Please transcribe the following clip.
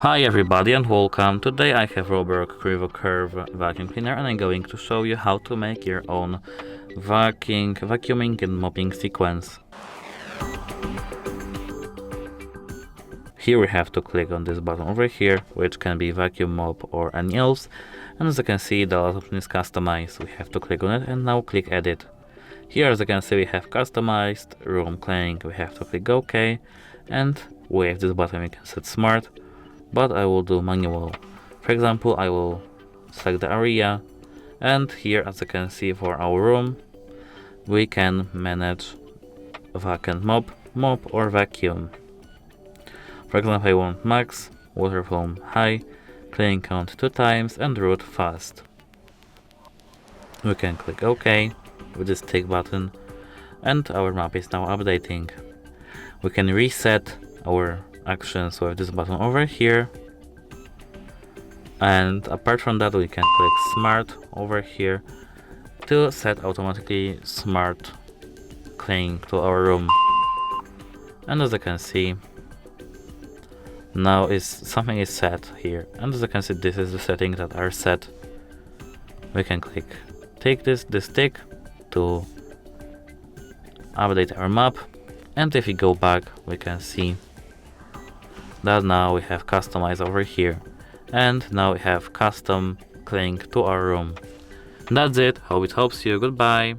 Hi everybody and welcome. Today I have ROBOROCK QRevo Curv vacuum cleaner and I'm going to show you how to make your own vacuuming and mopping sequence. Here we have to click on this button over here, which can be vacuum, mop or any else. And as you can see, the option is customized. We have to click on it and now click edit. Here as you can see we have customized, room cleaning, we have to click OK, and with this button we can set smart. But I will do manual. For example, I will select the area, and here as you can see for our room we can manage vac and mop or vacuum. For example, I want max, water volume high, cleaning count 2 times and route fast. We can click OK with this tick button and our map is now updating. We can reset our actions with this button over here, and apart from that we can click smart over here to set automatically smart cleaning to our room. And as you can see, now something is set here, and as you can see this is the settings that are set. We can take this tick to update our map, and if we go back we can see that now we have customized over here, and now we have custom cleaning to our room. That's it. Hope it helps you. Goodbye.